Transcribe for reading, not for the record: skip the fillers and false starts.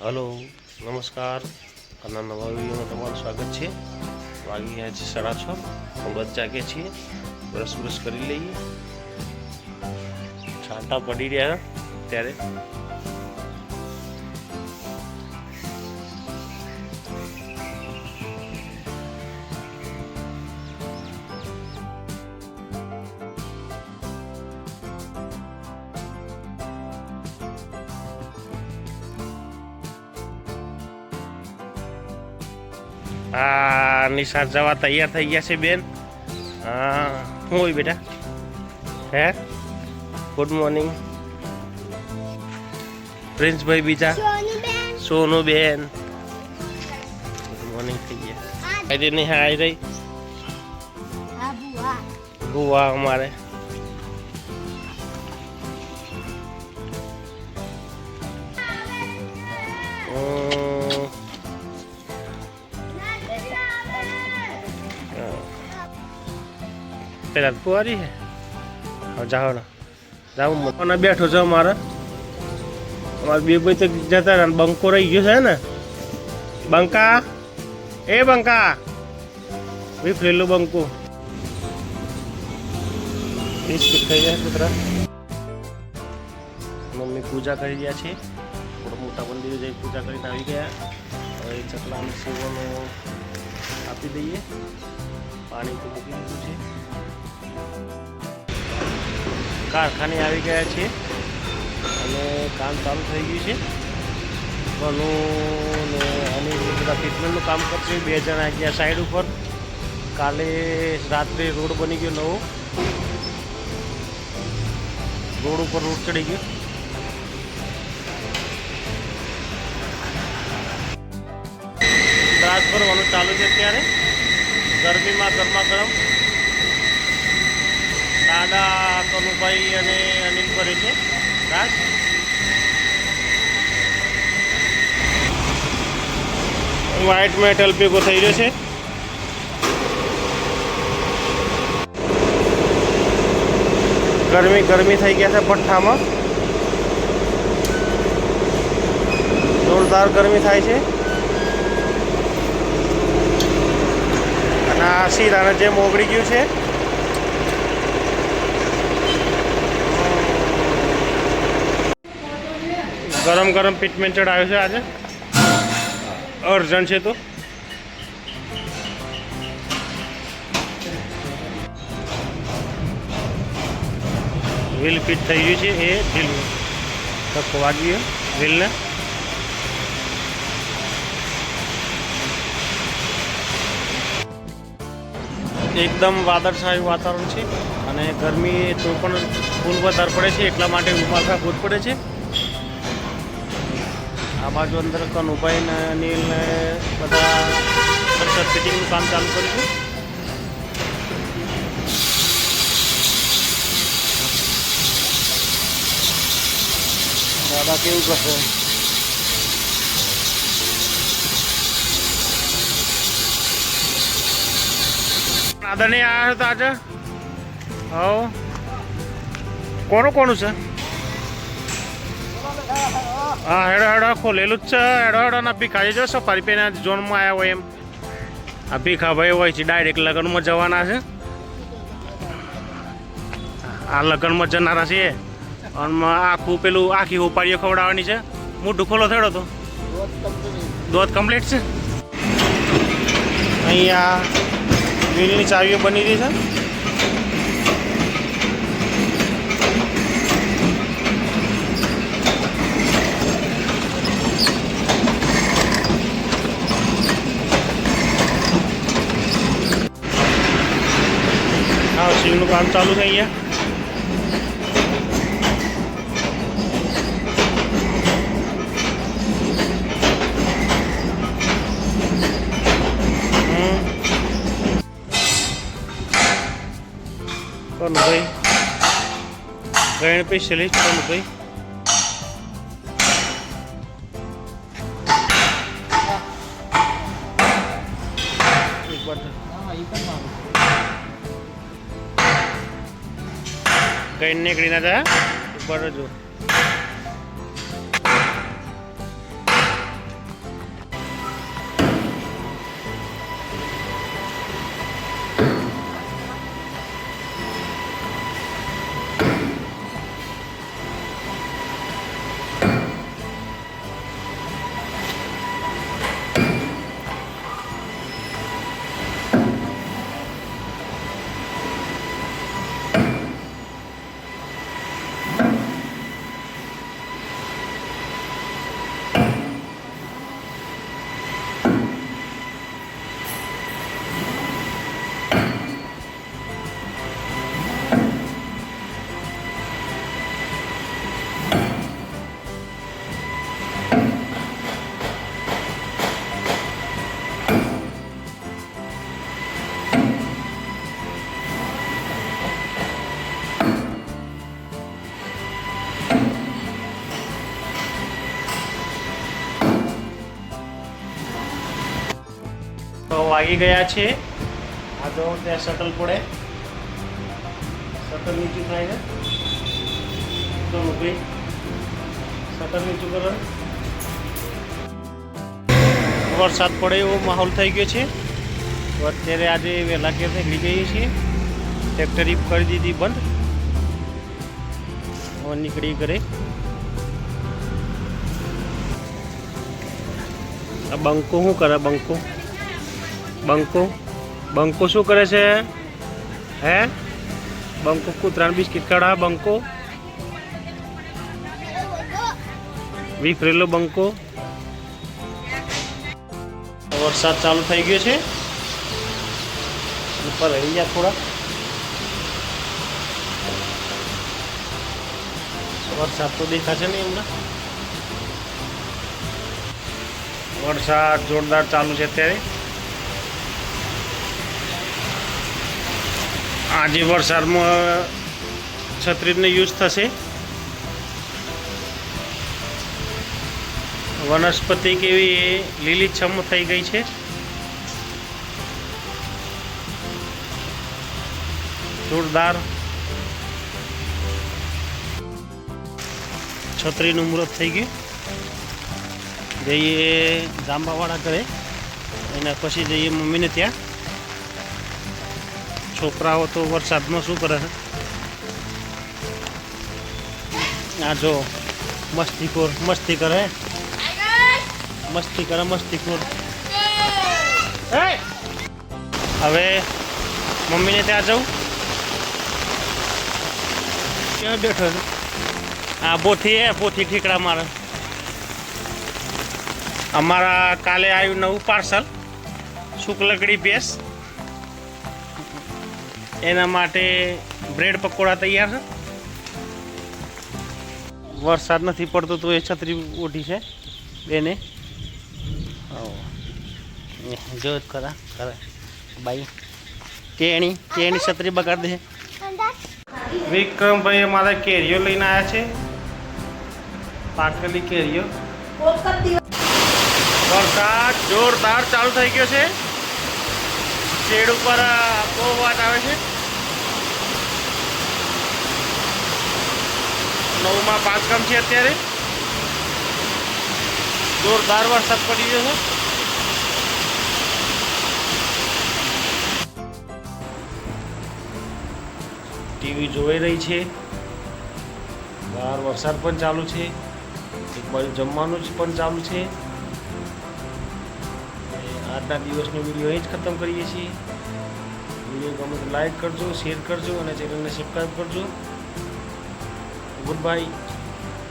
Hello, નમસ્કાર. આના નવા વિડીયોમાં તમારું સ્વાગત છે. વાગી ગયા છે 6:30. થોડું જાગે છીએ. બ્રશ કરી લઈએ. છાંટા પડી રહ્યા ત્યારે નિશાળ જવા તૈયાર થઈ ગયા છે બેન. શું હોય બેટા? હે, ગુડ મોર્નિંગ પ્રિન્સભાઈ. બીજા સોનું બેન ગુડ મોર્નિંગ થઈ ગયા. નહીં હાય રહી ગુવા અમારે. પેલા ફુવારી હે. જાઓ ને જાઓ. મને બેઠો છે અમારે બે ભાઈ તો જતા રહ્યા. બંકો રહી ગયો છે ને. બંકા, એ બંકા ભાઈ ફ્રેલું બંકો બિસ્કિટ થઈ જાય કૂતરા. મમ્મી પૂજા કરી રહ્યા છે. થોડો મોટા મંદિરે જઈ પૂજા કરીને આવી ગયા. હવે ચકલાને સેવાનો આપી દઈએ. પાણી તો મૂકી દીધું છે. કારખાને આવી ગયા છે અને કામ ચાલુ થઈ ગયું છે. ઘણું ને અને બધા ટ્રીટમેન્ટનું કામ કરશે. 2 જણા ગયા સાઈડ ઉપર. કાલે રાત્રે રોડ બની ગયો નવો. રોડ ઉપર રોડ ચડી ગયો. રાત ભરવાનું ચાલુ છે અત્યારે. ગરમીમાં ગરમા ગરમ દાદા કનુભાઈ અને અનિલ કરે છે રાત. વ્હાઇટ મેટલ ભેગો થઈ રહ્યો છે. ગરમી થઈ ગયા છે ભઠ્ઠામાં. જોરદાર ગરમી થાય છે. અને આ શીરાને જેમ ઓગળી ગયું છે. ગરમ ટ્રીટમેન્ટ ચડાવ્યો છે આજે. અર્જન્ટ છે તો વ્હીલ ફિટ થઈ ગયું છે. એ ઢીલ ધક્કો વાગી ગયો વ્હીલને. એકદમ વાદળછાયું વાતાવરણ છે અને ગરમી તો પણ ફૂલ વધારે પડે છે. એટલા માટે ઉમાળકા ખૂબ પડે છે. આ બાજુ અંદર કનુભાઈ ને અનિલ ને બધા ફિટિંગનું કામ ચાલુ કરીશું. દાદા કેવું કરશે? દાદા નહીં આવ્યા હતા આજે. હા, કોનું છે? હા, હેડો ખોલેલું જ છે. હેડો ના ભીખાજી જો સફારી પેના ઝોનમાં આવ્યા હોય એમ. આ ભીખાભાઈ હોય છે ડાયરેક્ટ લગ્નમાં જવાના છે. આ લગ્નમાં જનારા છે. અને આખું પેલું આખી ઉપાડીઓ ખવડાવવાની છે. મોઢું ખોલો થયો તો દોધ કમ્પ્લીટ છે. અહીંયા વ્હીલની ચાવીઓ બની રહી છે. નું કામ ચાલુ છે અહીંયા. કનુભાઈ ગણ સ્પેશિયલિસ્ટ કનુભાઈ. કઈ નીકળી ના જાય ઉપર જો. વાગી ગયા છે. આ જો ત્યાં શટલ પડે, શટલ નીચું થાય ને તો ભાઈ શટલ નીચું કરો. વરસાદ પડે એવો માહોલ થઈ ગયો છે. તો અત્યારે આજે વહેલા ઘેર નીકળી જઈએ છીએ. ફેક્ટરી કરી દીધી બંધ. હવે નીકળી ઘરે. આ બંકો શું કરે? બંકો બંકો બંકો શું કરે છે? હે બંકો કૂતરાને બિસ્કિટ કાઢા. બંકો વિફરેલો બંકો. વરસાદ ચાલુ થઈ ગયો છે. ઉપર રહી ગયા થોડા. વરસાદ તો દેખાશે નહીં હમણાં. વરસાદ જોરદાર ચાલુ છે અત્યારે. આજે વરસાદમાં છત્રીનો યુઝ થશે. વનસ્પતિ કેવી લીલીછમ થઈ ગઈ છે. જોરદાર છત્રીનું મુહૂર્ત થઈ ગયું. જઈએ જાંબાવાળા ઘરે, એના પછી જઈએ મમ્મીને ત્યાં. છોકરાઓ તો વરસાદમાં શું કરે છે? આ જો મસ્તીખોર મસ્તી કરે, મસ્તીખોર. હવે મમ્મીને ત્યાં જાઉં. ક્યાં બેઠો છે? હા, પોથી ઠીકડા મારે. અમારા કાલે આવ્યું નવું પાર્સલ, શુક્લકડી ભેંસ. એના માટે બ્રેડ પકોડા તૈયાર છે. વરસાદ નથી પડતો તો એ છત્રી ઓઢી છે બેને. જો કરે ભાઈ, કેણી છત્રી બગાડ દે. વિક્રમભાઈ અમારે કેરીઓ લઈને આવ્યા છે, પાકેલી કેરીઓ. વરસાદ જોરદાર ચાલુ થઈ ગયો છે. શેડ ઉપર બહુ વાત આવે છે. 9માં 5 કામ છે અત્યારે. જોરદાર વરસાદ પડી ગયો છે. ટીવી જોઈ રહી છે. બહાર વરસાદ પણ ચાલુ છે. એક બાજુ જમવાનું પણ ચાલુ છે. આજના દિવસનો વિડીયો અહીં જ ખતમ કરીએ છીએ. વિડીયો ગમે તો લાઈક કરજો, શેર કરજો અને ચેનલને સબસ્ક્રાઈબ કરજો. Good bye.